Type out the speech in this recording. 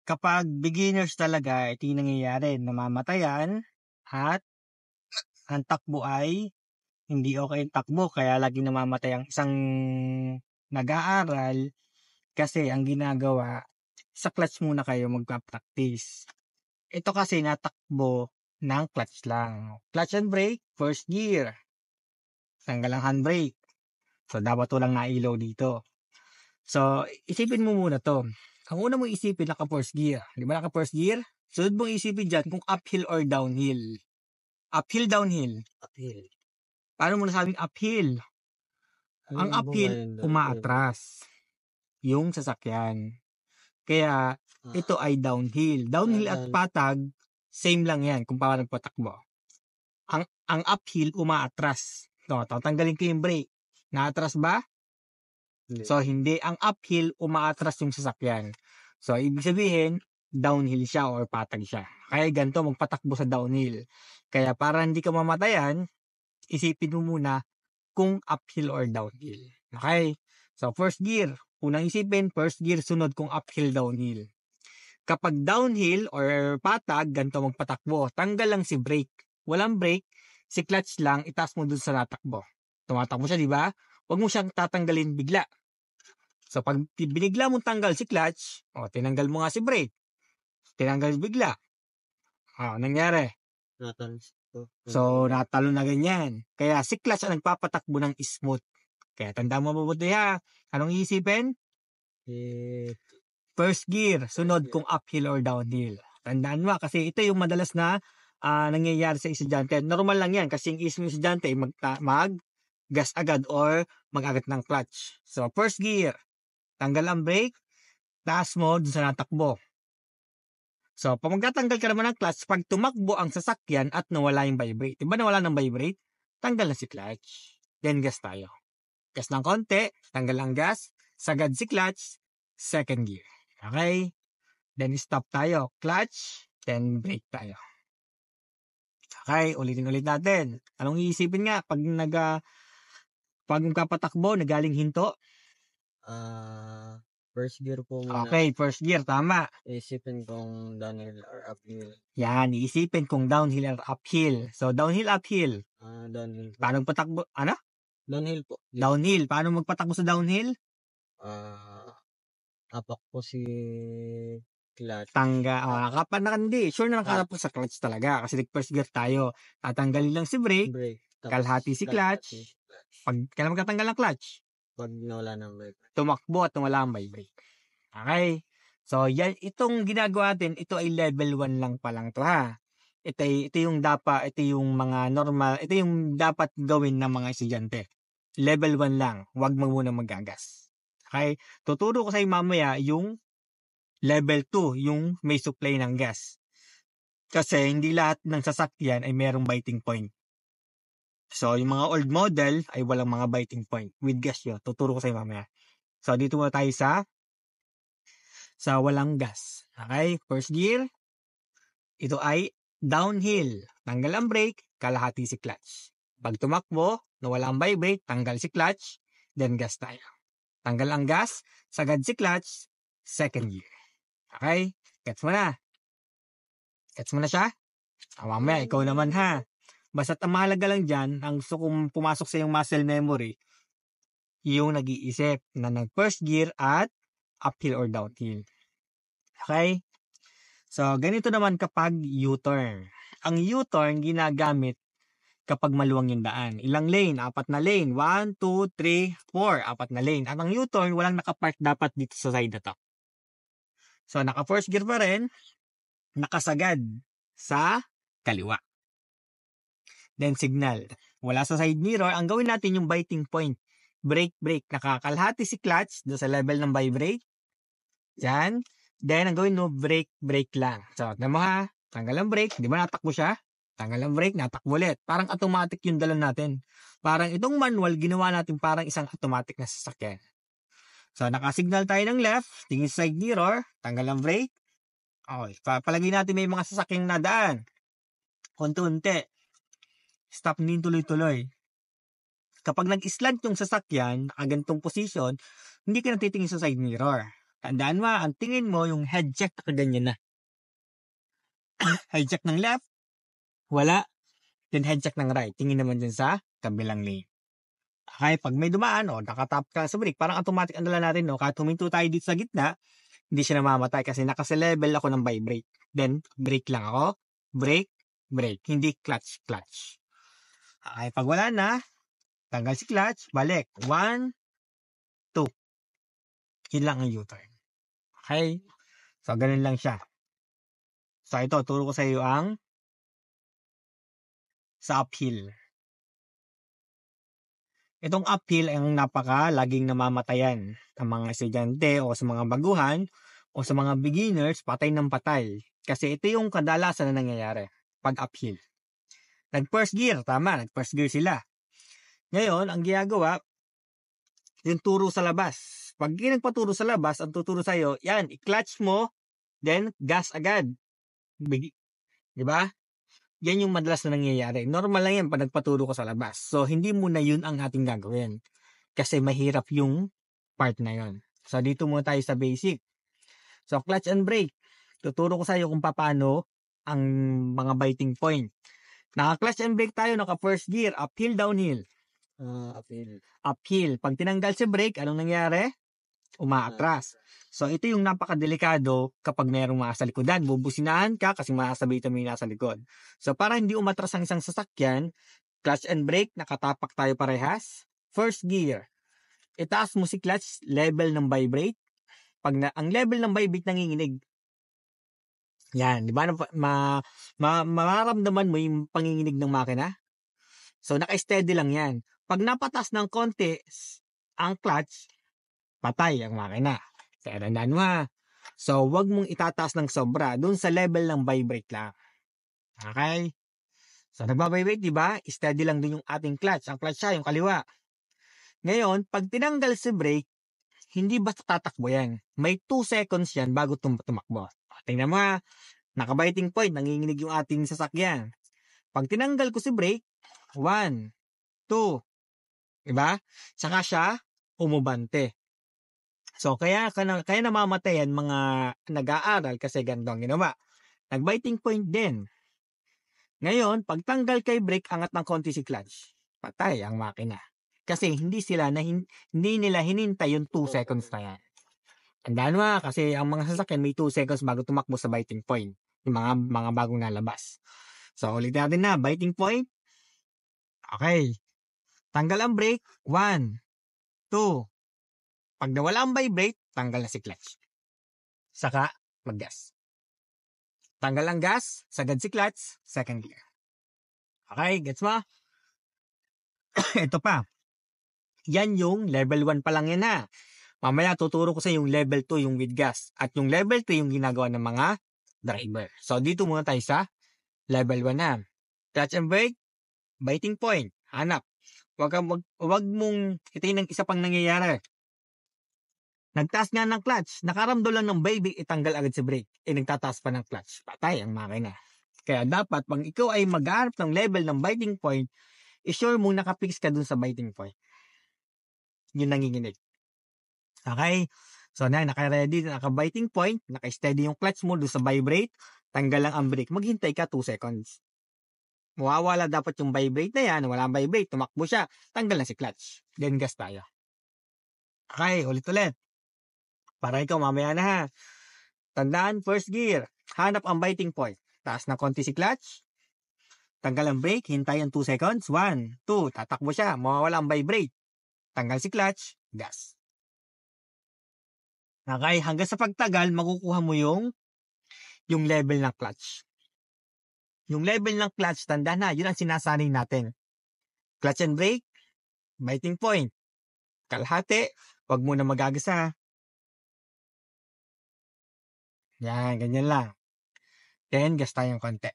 kapag beginners talaga, ito yung nangyayari, namamatayan at ang takbo ay hindi okay ang takbo, kaya lagi namamatay ang isang nag-aaral kasi ang ginagawa, sa clutch muna kayo magpa-practice. Ito kasi natakbo ng clutch lang. Clutch and brake, first gear. Tanggal ang handbrake. So, dapat walang nailaw dito. So, isipin mo muna to. Ang una mong isipin, naka-first gear. Di ba naka-first gear? Sunod mong isipin dyan kung uphill or downhill. Uphill, downhill. Uphill. Paano mo nasabing uphill? Ang uphill, umaatras yung sasakyan. Kaya, ito ay downhill. Downhill at patag, same lang yan kung paano nagpatakbo. Ang uphill, umaatras. No, tatanggalin ko yung brake. Naatras ba? Hindi. So, hindi. Ang uphill, umaatras yung sasakyan. So, ibig sabihin, downhill siya or patag siya. Kaya ganito, magpatakbo sa downhill. Kaya para hindi ka mamatayan, isipin mo muna kung uphill or downhill. Okay? So, first gear. Unang isipin, first gear, sunod kung uphill, downhill. Kapag downhill or patag, ganito magpatakbo. Tanggal lang si brake. Walang brake, si clutch lang, itaas mo dun sa natakbo. Tumatakbo siya, di ba? Huwag mo siyang tatanggalin bigla. So, pag binigla mong tanggal si clutch, tinanggal mo nga si brake. Tinanggal bigla. Nangyari? So, natalo na ganyan. Kaya si clutch ang nagpapatakbo ng smooth. Kaya tanda mo mabuti ha. Anong iisipin? First gear, sunod kung uphill or downhill. Tandaan mo kasi ito yung madalas na nangyayari sa estudyante. Normal lang yan kasi yung isang estudyante mag-gas agad or mag-agat ng clutch. So, first gear, tanggal ang brake, taas mo dun sa natakbo. So, pag magtatanggal ka naman ng clutch, pag tumakbo ang sasakyan at nawala yung vibrate. Diba nawala ng vibrate? Tanggal na si clutch. Then gas tayo. Gas ng konti, tanggal ang gas, sagad si clutch, second gear. Okay? Then stop tayo. Clutch, then brake tayo. Okay, ulitin natin. Anong iisipin nga pag magpapatakbo na galing hinto? First gear po muna. Okay, first gear, tama. Iisipin kung downhill or uphill. Yan, iisipin kung downhill or uphill. So, downhill, uphill. Downhill po. Paano magpatakbo? Ano? Downhill po. Downhill. Paano magpatakbo sa downhill? Apak po si clutch. Hindi. Sure na nakaharap sa clutch talaga. Kasi first gear tayo. Tatanggalin lang si brake. Kalahati si clutch. Kailan magtatanggal ng clutch? Pag nawala ng brake. Tumakbo at nawala ang brake. Okay? So, yan, itong ginagawa natin, ito ay level 1 lang pa lang to ha. Ito yung mga normal, ito yung dapat gawin ng mga estudyante. Level 1 lang. Huwag mo muna magagas. Okay? Tuturo ko sa iyo mamaya yung level 2, yung may supply ng gas. Kasi hindi lahat ng sasakyan ay merong biting point. So, yung mga old model ay walang mga biting point. With gas yun. Tuturo ko sa iyo mamaya. So, dito muna tayo sa walang gas. Okay? First gear. Ito ay downhill. Tanggal ang brake, kalahati si clutch. Pag tumakbo, nawala ang vibrate, tanggal si clutch, then gas tayo. Tanggal ang gas, sagad si clutch, second gear. Okay? Gets mo na? Gets mo na siya? Mamaya, ikaw naman ha. Basta't ang mahalaga lang dyan, ang gusto kong pumasok sa iyong muscle memory, yung nag-iisip na nag-first gear at uphill or downhill. Okay? So, ganito naman kapag U-turn. Ang U-turn ginagamit kapag maluwang yung daan. Ilang lane? 4 na lane. 1, 2, 3, 4. 4 na lane. At ang U-turn, walang nakapark dapat dito sa side na to. So, naka-first gear pa rin, nakasagad sa kaliwa. Then, signal. Wala sa side mirror. Ang gawin natin yung biting point. Brake. Nakakalahati si clutch doon sa level ng vibrate. Yan. Then, ang gawin mo, brake lang. So, tignan mo ha. Tanggal ang brake. Di ba natakbo siya? Tanggal ang brake, natakbo ulit. Parang automatic yung dala natin. Parang itong manual, ginawa natin parang isang automatic na sasakyan. So, nakasignal tayo ng left. Tingin sa side mirror. Tanggal ang brake. Okay. Palagay natin may mga sasakyang nadaan. Unti-unti. Stop din tuloy-tuloy. Kapag nag-slant yung sasakyan, nakagantong position, hindi ka natitingin sa side mirror. Tandaan mo, ang tingin mo, yung head check, nakaganyan na. Head check ng left, wala. Then head check ng right. Tingin naman dun sa kabilang lane. Okay, pag may dumaan, nakatap ka sa brake, parang automatic ang dala natin, kahit huminto tayo dito sa gitna, hindi siya namamatay kasi nakasa-level ako ng vibrate. Then, brake lang ako. Brake, brake. Hindi clutch, clutch. Okay, pag wala na, tanggal si clutch, balik. 1, 2. Yun lang ang U-turn. Okay? So, ganun lang siya. So, ito, turo ko sa iyo ang sa uphill. Itong uphill ay ang laging namamatayan ng mga estudyante o sa mga baguhan o sa mga beginners, patay ng patay. Kasi ito yung kadalasan na nangyayari pag uphill. Nag-first gear, tama, nag-first gear sila. Ngayon, ang ginagawa, yung turo sa labas. Pag nagpaturo sa labas, ang tuturo sa'yo, yan, i-clutch mo, then gas agad. Di ba? Yan yung madalas na nangyayari. Normal lang yan pag nagpaturo ko sa labas. So, hindi muna yun ang ating gagawin. Kasi mahirap yung part na yun. So, dito muna tayo sa basic. So, clutch and brake. Tuturo ko sa iyo kung paano ang mga biting point. Naka-clutch and brake tayo, naka-first gear, uphill, downhill. Uphill. Uphill. Pag tinanggal si brake, anong nangyari? Umaatras. So, ito yung napakadelikado kapag mayroong mga sa likodan. Bubusinahan ka kasi masasabitan mo yung nasa likod. So, para hindi umatras ang isang sasakyan, clutch and brake, nakatapak tayo parehas. First gear. Itaas mo si clutch, level ng vibrate. Ang level ng vibrate nanginginig. Yan, di ba? Mararamdaman mo yung panginginig ng makina. So, naka-steady lang yan. Pag napatas ng konti ang clutch, patay ang makina. Kaya tandaan mo ha. So, wag mong itataas ng sobra. Doon sa level ng vibrate lang. Okay? So, nagbabibrate, di ba? Steady lang din yung ating clutch. Ang clutch siya, yung kaliwa. Ngayon, pag tinanggal si brake, hindi basta tatakbo yan. May 2 seconds yan bago tumakbo. Tingnan mo ha. Naka-biting point, nanginginig yung ating sasakyan. Pag tinanggal ko si brake, 1, 2, diba? Saka siya umubante. So, kaya namamatayan mga nag-aaral kasi ganito ang ginawa. Nag-biting point din. Ngayon, pag tanggal kay brake, angat ng konti si clutch. Patay ang makina. Kasi hindi nila hinintay yung 2 seconds na yan. Tandaan mo kasi ang mga sasakyan may 2 seconds bago tumakbo sa biting point. Yung mga bagong nalabas. So, ulitin natin na. Biting point. Okay. Tanggal ang brake. 1, 2. Pag nawala ang vibrate, tanggal na si clutch. Saka, mag-gas. Tanggal ang gas, sagad si clutch, second gear. Okay, gets mo? Ito pa. Yan yung level 1 pa lang yan ha. Mamaya tuturo ko sa yung level 2 yung with gas. At yung level 2 yung ginagawa ng mga driver. So, dito muna tayo sa level 1 na. Clutch and brake, biting point, hanap. Wag mong hitiin ng isa pang nangyayari. Nagtaas nga ng clutch, nakaramdol lang ng baby, itanggal agad si brake. Nagtataas pa ng clutch, patay ang makina. Kaya dapat, pag ikaw ay maghanap ng level ng biting point, i-sure mong nakapix ka dun sa biting point. Yun nanginginig. Okay? So, naka-ready, naka-biting point, naka-steady yung clutch mo dun sa vibrate, tanggal lang ang brake, maghintay ka 2 seconds. Mawawala dapat yung vibrate na yan, wala ang vibrate, tumakbo siya, tanggal na si clutch. Then gas tayo. Okay, ulit-ulit. Para ikaw mamaya na ha. Tandaan, first gear, hanap ang biting point. Taas na konti si clutch, tanggal ang brake, hintay ang 2 seconds, 1, 2, tatakbo siya, mawawala ang vibrate. Tanggal si clutch, gas. Okay, hanggang sa pagtagal, makukuha mo yung level ng clutch. Yung level ng clutch, tanda na, yun ang sinasanay natin. Clutch and brake, biting point. Kalahati, wag mo na magagasa. Yan, ganyan lang. Then, gas tayong konti.